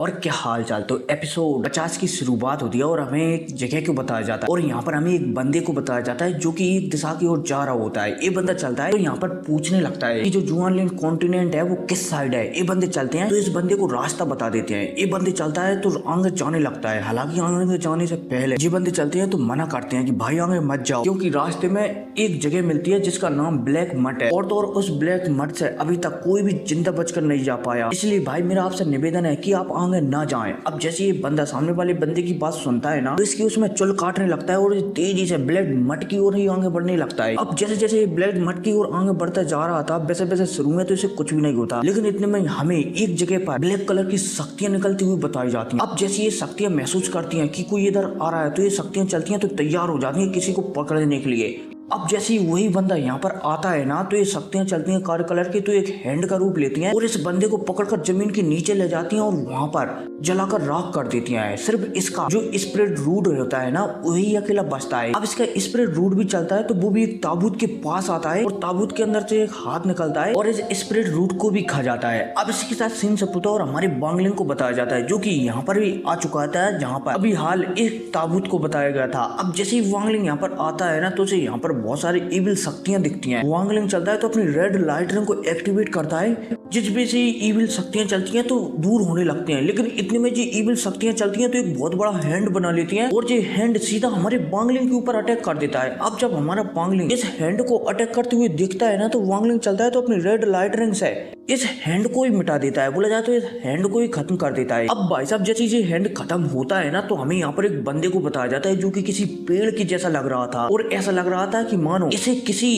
और क्या हाल चाल। तो एपिसोड 50 की शुरुआत होती है और हमें एक जगह को बताया जाता है और यहाँ पर हमें एक बंदे को बताया जाता है जो कि एक दिशा की ओर जा रहा होता है। ये बंदा चलता है तो यहाँ पर पूछने लगता है कि जो जुआनलैंड कॉन्टिनेंट है वो किस साइड है। ये बंदे चलते हैं तो इस बंदे को रास्ता बता देते हैं। ये बंदे चलता है तो आगे जाने लगता है। हालांकि आगे जाने से पहले ये बंदे चलते हैं तो मना करते हैं कि भाई आगे मत जाओ, क्योंकि रास्ते में एक जगह मिलती है जिसका नाम ब्लैक मट है और तो और उस ब्लैक मट से अभी तक कोई भी जिंदा बचकर नहीं जा पाया। इसलिए भाई मेरा आपसे निवेदन है कि आप आगे ना जाएं। अब जैसे ये बंदा सामने वाले बंदे की बात सुनता है ना तो इसकी उसमें चुल काटने लगता है और तेजी से ब्लैक मट की ओर ही आगे बढ़ने लगता है। अब जैसे जैसे ब्लैक मट की ओर आगे बढ़ता जा रहा था वैसे वैसे शुरू में तो इसे कुछ भी नहीं होता, लेकिन इतने में हमें एक जगह पर ब्लैक कलर की शक्तियां निकलती हुई बताई जाती हैं। अब जैसे ये शक्तियां महसूस करती हैं कि कोई इधर आ रहा है तो ये शक्तियां चलती हैं तो तैयार हो जाती हैं किसी को पकड़ने के लिए। अब जैसे ही वही बंदा यहाँ पर आता है ना तो ये शक्तियां चलती हैं काले कलर की, तो एक हैंड का रूप लेती हैं और इस बंदे को पकड़कर जमीन के नीचे ले जाती हैं और वहां पर जलाकर राख कर देती हैं। सिर्फ इसका जो स्पिरिट रूट होता है ना वही अकेला बचता है। अब इसका स्पिरिट रूट भी चलता है तो वो भी एक ताबूत के पास आता है और ताबूत के अंदर से एक हाथ निकलता है और इस स्पिरिट रूट को भी खा जाता है। अब इसके साथ सीन सपुता और हमारे वांगलिंग को बताया जाता है जो कि यहाँ पर भी आ चुका था, जहाँ पर अभी हाल एक ताबूत को बताया गया था। अब जैसे ही वांगलिंग यहाँ पर आता है ना तो उसे यहाँ पर बहुत सारी इविल शक्तियां दिखती हैं। वांगलिंग चलता है तो अपनी रेड लाइट रंग को एक्टिवेट करता है, जिस वजह से इविल शक्तियां चलती हैं तो दूर होने लगते हैं। लेकिन इतने में जो इविल शक्तियां चलती हैं तो एक बहुत बड़ा हैंड बना लेती हैं और ये हैंड सीधा हमारे वांगलिंग के ऊपर अटैक कर देता है। अब जब हमारा वांगलिंग इस हैंड को अटैक करते हुए दिखता है ना तो वांगलिंग चलता है तो अपनी रेड लाइट रंग से इस हैंड को ही मिटा देता है, बोला जाए तो इस हैंड को ही खत्म कर देता है। अब भाई साहब जैसे ये हैंड खत्म होता है ना तो हमें यहाँ पर एक बंदे को बताया जाता है जो कि किसी पेड़ की जैसा लग रहा था और ऐसा लग रहा था कि मानो इसे किसी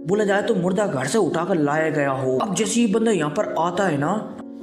बोला जाए तो मुर्दा घर से उठाकर लाया गया हो। अब जैसे ये बंदा यहाँ पर आता है ना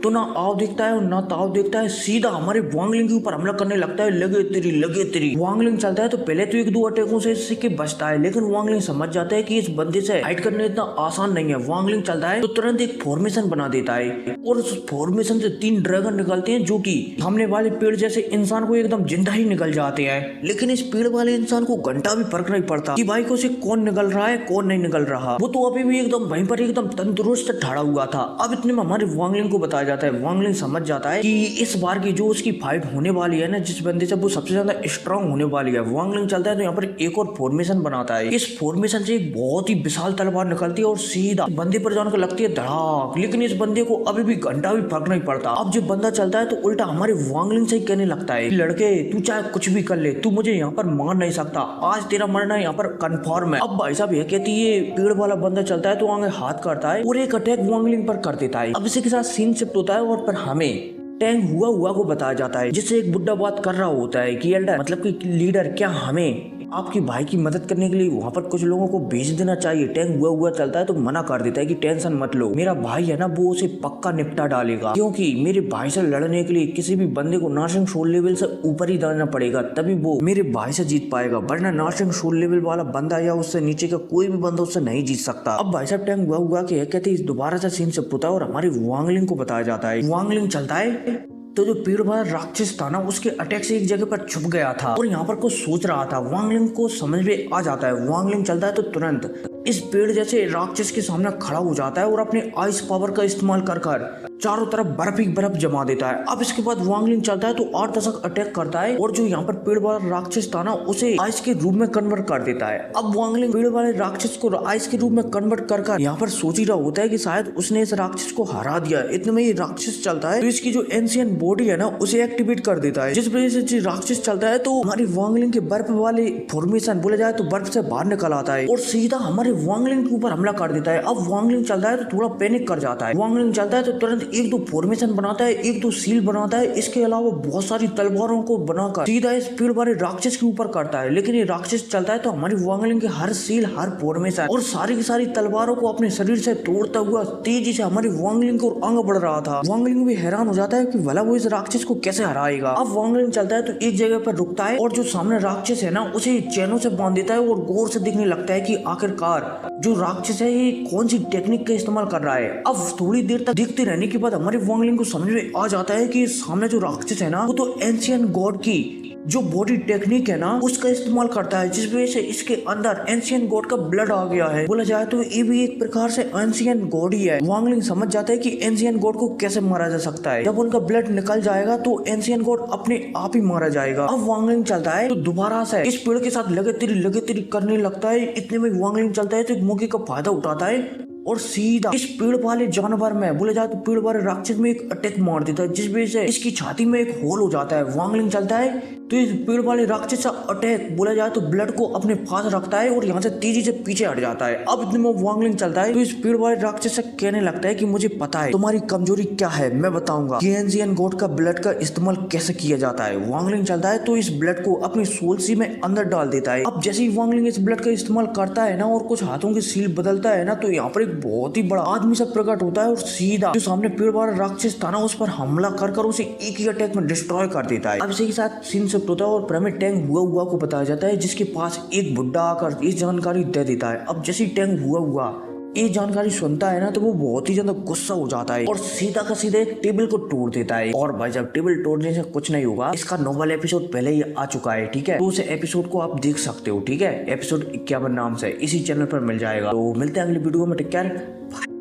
तो ना आव देखता है और ना ताव देखता है, सीधा हमारे वांगलिंग के ऊपर हमला करने लगता है। लगे तेरी वांगलिंग चलता है तो पहले तो एक दो अटैकों से इसके बचता है, लेकिन वांगलिंग समझ जाता है कि इस बंदे से फाइट करना इतना आसान नहीं है। वांगलिंग चलता है तो तुरंत एक फॉर्मेशन बना देता है और उस फॉर्मेशन से 3 ड्रैगन निकलते हैं जो कि सामने वाले पेड़ जैसे इंसान को एकदम जिंदा ही निकल जाते हैं। लेकिन इस पेड़ वाले इंसान को घंटा भी फर्क नहीं पड़ता कि भाई को से कौन निकल रहा है कौन नहीं निकल रहा, वो तो अभी भी एकदम वहीं पर एकदम तंदुरुस्त खड़ा हुआ था। अब इतने में हमारे वांगलिंग को बताया जाता है, वांगलिंग समझ जाता है कि इस बार की जो उसकी फाइट होने वाली है ना जिस बंदे से वो सबसे ज्यादा स्ट्रांग होने वाली है। वांगलिंग चलता है तो यहाँ पर एक और फॉर्मेशन बनाता है। इस फॉर्मेशन से एक बहुत ही विशाल तलवार निकलती है और सीधा बंदे पर जाने को लगती है धड़ाक, लेकिन इस बंदे को अभी भी घंटा भी फर्क नहीं पड़ता। अब जब बंदा चलता है तो उल्टा हमारे वांगलिंग से कहने लगता है, लड़के तू चाहे कुछ भी कर ले, तू मुझे यहाँ पर मार नहीं सकता, आज तेरा मरना यहाँ पर कन्फर्म है। अब भाई साहब ये कहती है पेड़ वाला बंदा चलता है तो आगे हाथ करता है और एक अटैक वांगलिंग पर कर देता है। अब इसी के साथ सीन शिफ्ट होता है और पर हमें टैंग हुआ को बताया जाता है, जिससे एक बुड्ढा बात कर रहा होता है कि एल्डर मतलब कि लीडर क्या हमें आपकी भाई की मदद करने के लिए वहाँ पर कुछ लोगों को भेज देना चाहिए। टैंग हुआ चलता है तो मना कर देता है कि टेंशन मत लो, मेरा भाई है ना वो उसे पक्का निपटा डालेगा, क्योंकि मेरे भाई से लड़ने के लिए किसी भी बंदे को नर्सिंग सोल लेवल से ऊपर ही जाना पड़ेगा तभी वो मेरे भाई से जीत पाएगा, वरना नर्सिंग सोल लेवल वाला बंदा या उससे नीचे का कोई भी बंदा उससे नहीं जीत सकता। अब भाई साहब टैंग हुआ के कहते दोबारा से सीन से पुता और हमारी वांगलिंग को बताया जाता है। वांगलिंग चलता है तो जो पेड़ वाला राक्षस था ना उसके अटैक से एक जगह पर छुप गया था और यहाँ पर कुछ सोच रहा था। वांगलिंग को समझ में आ जाता है, वांगलिंग चलता है तो तुरंत इस पेड़ जैसे राक्षस के सामने खड़ा हो जाता है और अपने आइस पावर का इस्तेमाल कर चारों तरफ बर्फ ही बर्फ जमा देता है। अब इसके बाद वांगलिंग चलता है तो 8 दशक अटैक करता है और जो यहाँ पर पेड़ वाला राक्षस था ना उसे आइस के रूप में कन्वर्ट कर देता है। अब वांगलिंग पेड़ वाले राक्षस को आइस के रूप में कन्वर्ट कर यहाँ पर सोच ही रहा होता है कि शायद उसने इस राक्षस को हरा दिया। इतने में ये राक्षस चलता है तो इसकी जो एंशियंट बॉडी है ना उसे एक्टिवेट कर देता है, जिस वजह से राक्षस चलता है तो हमारी वांगलिंग के बर्फ वाले फॉर्मेशन बोला जाए तो बर्फ से बाहर निकल आता है और सीधा हमारे वांगलिंग के ऊपर हमला कर देता है। अब वांगलिंग चलता है तो थोड़ा पैनिक कर जाता है। वांगलिंग चलता है तो तुरंत एक दो फॉर्मेशन बनाता है, एक दो सील बनाता है, इसके अलावा बहुत सारी तलवारों को बनाकर सीधा इस पेड़ वाले राक्षस के ऊपर करता है। लेकिन ये राक्षस चलता है तो हमारी वांगलिंग के हर सील हर फॉर्मेशन और सारी की सारी तलवारों को अपने शरीर से तोड़ता हुआ तेजी से हमारी वांगलिंग को आगे बढ़ रहा था। वांगलिंग भी हैरान हो जाता है कि भला वो इस राक्षस को कैसे हराएगा। अब वांगलिंग चलता है तो एक जगह पर रुकता है और जो सामने राक्षस है ना उसे चैनों से बांध देता है और गौर से देखने लगता है कि आखिरकार जो राक्षस है ये कौन सी टेक्निक का इस्तेमाल कर रहा है। अब थोड़ी देर तक देखते रहने के बाद हमारे वांगलिंग को समझ में आ जाता है कि सामने जो राक्षस है ना वो तो एंशियंट गॉड की जो बॉडी टेक्निक है ना उसका इस्तेमाल करता है, जिस वजह से इसके अंदर एंशियंट गॉड का ब्लड आ गया है। बोला जाए तो ये भी एक प्रकार से एंशियंट गॉड ही है। वांग लिंग समझ जाता है कि एंशियंट गॉड को कैसे मारा जा सकता है। जब उनका ब्लड निकल जाएगा तो एंशियंट गॉड अपने आप ही मारा जाएगा। अब वांग लिंग चलता है तो दोबारा से इस पेड़ के साथ लगातार करने लगता है। इतने में वांग लिंग चलता है तो एक मौके का फायदा उठाता है और सीधा इस पेड़ वाले जानवर में, बोले जाए तो पेड़ वाले राक्षस में एक अटैक मार देता है, जिस वजह से इसकी छाती में एक होल हो जाता है। वांग लिंग चलता है तो इस पेड़ वाले राक्षस का अटैक, बोला जाए तो ब्लड को अपने पास रखता है और यहाँ से तेजी से पीछे हट जाता है। अब इतने में वांग लिंग चलता है तो इस पेड़ वाले राक्षस से कहने लगता है कि मुझे पता है तुम्हारी कमजोरी क्या है, मैं बताऊंगा कि एंशियंट गॉड का ब्लड का इस्तेमाल कैसे किया जाता है। वांग लिंग चलता है तो इस ब्लड को अपनी सोल सी में अंदर डाल देता है। अब जैसे ही वांग लिंग इस ब्लड का इस्तेमाल करता है ना और कुछ हाथों की सील बदलता है ना, तो यहाँ पर एक बहुत ही बड़ा आदमी सा प्रकट होता है और सीधा जो सामने पेड़ वाला राक्षस था ना उस पर हमला कर उसे एक ही अटैक में डिस्ट्रॉय कर देता है। अब इसी के साथ सीन शिफ्ट होता है और पिरामिड टैंक हुआ को बताया जाता है, जिसके पास एक बुड्ढा आकर इस जानकारी दे देता है। अब जैसे टैंक हुआ ये जानकारी सुनता है ना तो वो बहुत ही ज्यादा गुस्सा हो जाता है और सीधा का सीधा एक टेबल को तोड़ देता है। और भाई जब टेबल तोड़ने से कुछ नहीं होगा, इसका नॉर्मल एपिसोड पहले ही आ चुका है, ठीक है, तो उस एपिसोड को आप देख सकते हो, ठीक है, एपिसोड 51 नाम से इसी चैनल पर मिल जाएगा। तो मिलते हैं अगली वीडियो में, टेक केयर।